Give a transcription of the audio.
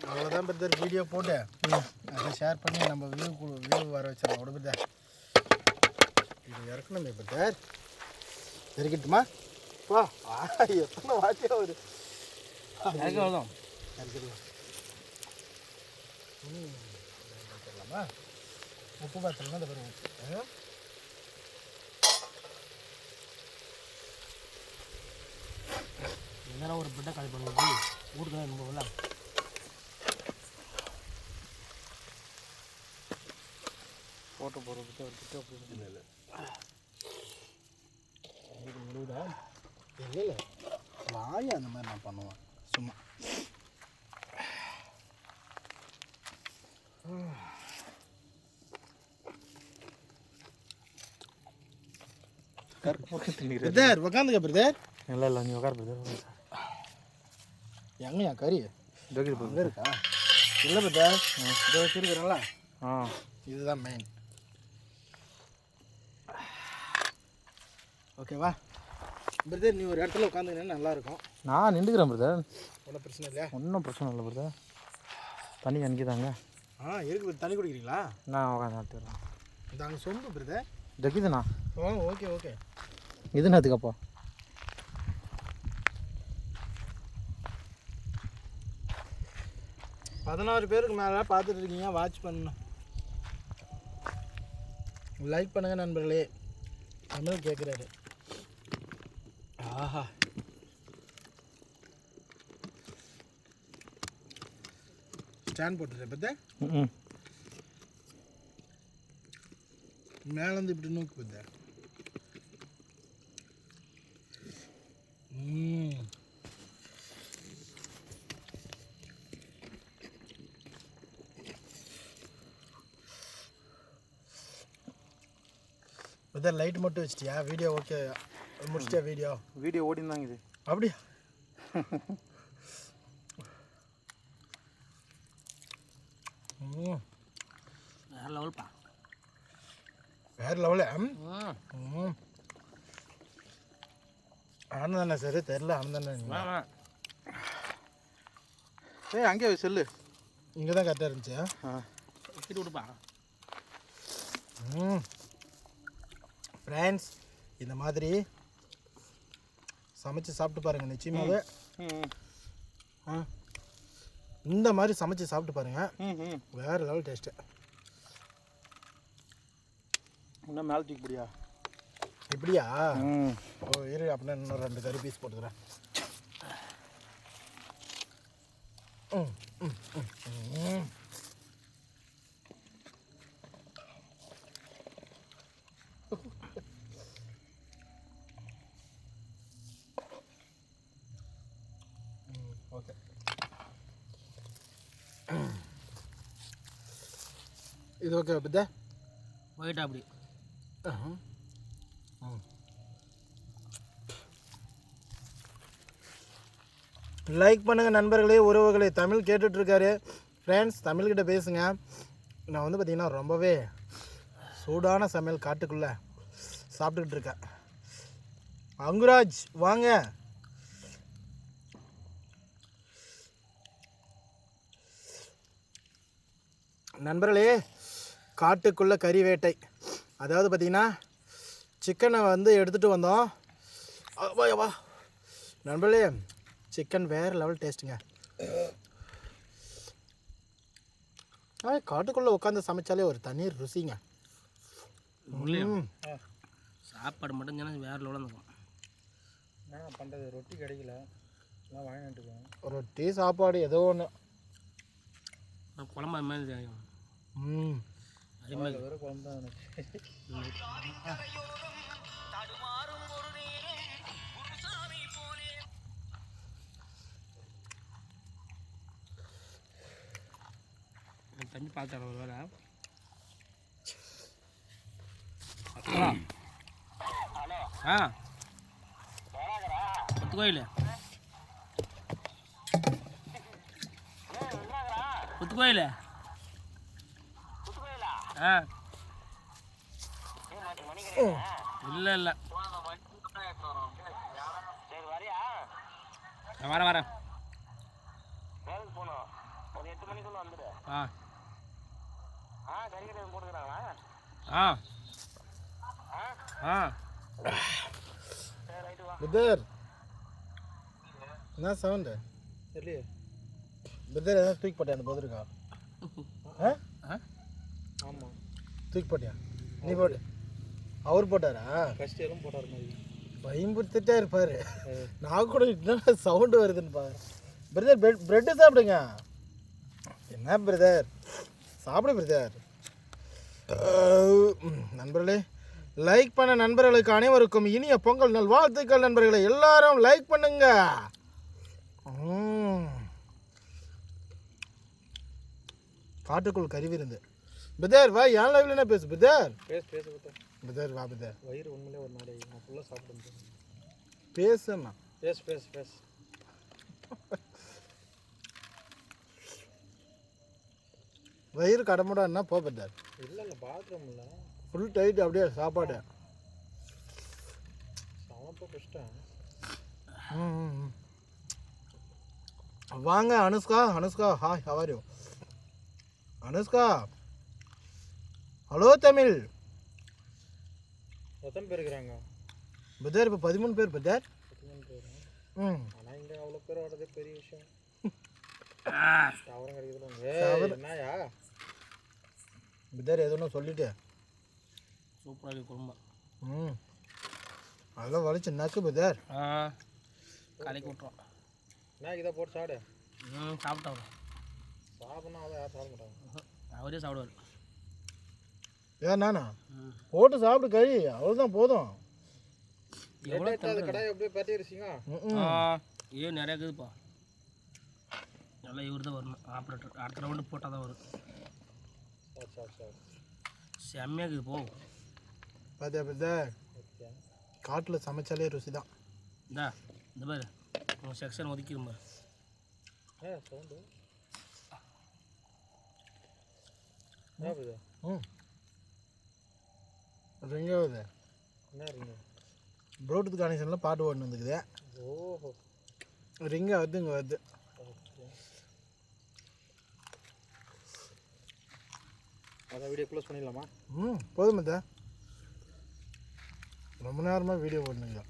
அவ்வளோதான் brother. Video போட்டு அதை ஷேர் பண்ணி நம்ம வியூ வர வச்சிடலாம். விட பிரதர், இது இறக்கணுமே பிரதர். இறக்கிட்டுமா? வா, எத்தனை வாட்டியா ஒரு இறக்கலாம். இறக்கலாமா? உப்பு பாத்திரம்னா இந்த பேர் உப்பு. என்னடா ஒரு பிட்டை காலி பண்ணுறது ஊருக்கு தான் ரொம்ப ஃபோட்டோ போடுறதுக்கு ஒரு பிட்டை அப்படி இல்லை முழுதா இல்லை இல்லை வாய் அந்த மாதிரி நான் பண்ணுவேன் சும்மா. பிரதர் உக்காந்துக்க பிரதர். இல்லை நீ உட்கார பிரதர். எங்கயா கறி அங்கே இருக்கா? இல்லை பிரதர், இதை வச்சுருக்கிறேன்ல, இதுதான் மெயின். ஓகேவா பிரதர்? நீ ஒரு இடத்துல உட்காந்துக்கினா நல்லாயிருக்கும். நான் நின்றுக்கிறேன் பிரதர். ஒன்றும் பிரச்சனை இல்லையா? ஒன்றும் பிரச்சனை இல்லை பிரதர். தண்ணி அனுப்பிதாங்க. இருக்கு. தண்ணி குடிக்கிறீங்களா? நான் உட்காந்து எடுத்துக்கிறேன். இந்த அங்கே சொம்பு பிரதர். ஜக்கிதுண்ணா. Okay okay. இதுன்னு அதுக்கப்போ 16 பேருக்கு மேலே பார்த்துட்டு இருக்கீங்க. வாட்ச் பண்ணணும். லைக் பண்ணுங்க நண்பர்களே. தமிழ் கேட்குறாரு. ஆஹா, ஸ்டாண்ட் போட்டுறேன் பார்த்தா. மேலேருந்து இப்படி நோக்கி பார்த்தா. பிரதர் லைட் மட்டும் வச்சிட்டியா? வீடியோ ஓகே முடிச்சிட்டியா? வீடியோ ஓடிந்தாங்க இது. அப்படியா? வேறு லெவல்ப்பா. வேறு லெவலு. ஆனந்தானே சரி தெரில. ஆனந்தானே அங்கே செல்லு இங்கே தான் கரெக்டாக இருந்துச்சா? வச்சுட்டு விடுப்பா. ஃப்ரெண்ட்ஸ், இந்த மாதிரி சமைச்சு சாப்பிட்டு பாருங்கள். நிச்சயமாகவே இந்த மாதிரி சமைச்சு சாப்பிட்டு பாருங்கள். வேறு லெவல் டேஸ்ட்டு. இன்னும் மேலே தூக்கி முடியா? இப்படியா? இரு, அப்படின்னா இன்னும் 2 கறி பீஸ் போட்டுக்கிறேன். ஓகே. இது ஓகே பத்தா? போயிட்டா அப்படி. லைக் பண்ணுங்கள் நண்பர்களே, உறவுகளே. தமிழ் கேட்டுட்ருக்காரு. ஃப்ரெண்ட்ஸ், தமிழ்கிட்ட பேசுங்க. நான் வந்து பார்த்திங்கன்னா ரொம்பவே சூடான சமையல் காட்டுக்குள்ளே சாப்பிட்டுக்கிட்டு இருக்கேன். அங்குராஜ் வாங்க. நண்பர்களே, காட்டுக்குள்ளே கறி வேட்டை. அதாவது பார்த்திங்கன்னா சிக்கனை வந்து எடுத்துகிட்டு வந்தோம். வா நண்பர்களே, சிக்கன் வேறு லெவல் டேஸ்ட்டுங்க. காட்டுக்குள்ளே உட்காந்து சமைச்சாலே ஒரு தனி ருசிங்க. சாப்பாடு மட்டும் தானே வேறு லெவலில் இருக்கும். என்ன பண்ணுறது, ரொட்டி கிடைக்கல, எல்லாம் வாங்கிட்டுருக்கோம். ரொட்டி சாப்பாடு ஏதோ ஒன்று. குழம்பு அது மாதிரி அதே மாதிரி வேறு குழம்பு தான் எனக்கு. தண்ணி பார்த்தாரு ஒரு வேலை. புத்துக்கோயில் புத்துக்கோயில் இல்லை இல்லை நான் வரேன். ஆ ஆ ஆ பிரதர் என்ன சவுண்டு தெரியலையே பிரதர் ஏதாவது தூக்கி போட்டியா அந்த பதிருக்கா ஆமாம் தூக்கி போட்டியா நீ போட்டு அவர் போட்டாரா ஃபஸ்ட் எதுவும் போட்டார் மாதிரி பயன்படுத்திட்டே இருப்பார் நான் கூட என்ன சவுண்டு வருதுன்னு பாரு பிரதர் பிரெட்டு சாப்பிடுங்க என்ன பிரதர் சாப்பிடு பிரதர் நண்பர்களே லைக் பண்ண நண்பர்களுக்கு அனைவருக்கும் இனிய பொங்கல் நல் வாழ்த்துக்கள் நண்பர்களே எல்லாரும் லைக் பண்ணுங்க காட்டுக்குள் கருவிருந்து பிரதர் வா ஏன் லைவ்ல என்ன பேசு பிரதர் பேசு பிரதர் வா பிரதர் வயிறு உண்மையிலே ஒரு நாளை நான் ஃபுல்லாக சாப்பிடுறேன் பேசுண்ணா பேசு வயிறு கடமுடான்னா போ பிரதர் இல்லை பாத்ரூம் இல்லை ஃபுல் டைட் அப்படியே சாப்பாடு சமப்போ கஷ்டம் வாங்க Anushka hi how are you Anushka hello Tamil எத்தனை பேர் இருக்கிறாங்க பிரதர் இப்போ 13 பேர் பிரதர் 13 பேர் ஆனால் இங்கே அவ்வளோ பேர் வர்றதே பெரிய விஷயம் டவரும் கிடைக்குது என்னயா பிரதர் எதுவும் சொல்லிட்டு சூப்பராக இருக்குது குடும்பம் அதெல்லாம் வலிச்சு நக்கு பிரதர் கலைக்கு விட்ருவோம் என்ன இதை போட்டு சாப்பிடு சாப்பிட்டோம் சாப்பிட்னா அதை யாரும் சாப்பிட மாட்டாங்க அவரே சாப்பிடுவார் ஏன் நானா போட்டு சாப்பிடு கறி அவ்வளோதான் போதும் எவ்வளோ அது கடாய் அப்படியே பற்றிடுச்சிங்க ஏன் நிறையா இருக்குதுப்பா நல்லா இவர் தான் வரணும் ஆப்ரேட்டர் அடுத்த ரவுண்டு போட்டால் தான் வரும் செம்மையாக இருக்குது போ பார்த்தியா பார்த்தா காட்டில் சமைச்சாலே ருசி தான் இந்த பாரு உங்கள் செக்ஷன் ஒதுக்கிடும் பாரு சவுண்டு ரிங் ஆகுது என்ன ரிங் ப்ளூடூத் கனெக்ஷனில் பாட்டு ஓடினு வந்துக்குது ஓஹோ ரிங் ஆகுது இங்கே வருது அதான் வீடியோ க்ளோஸ் பண்ணிடலாமா போதும் தான் ரொம்ப நேரமாக வீடியோ போடணுங்க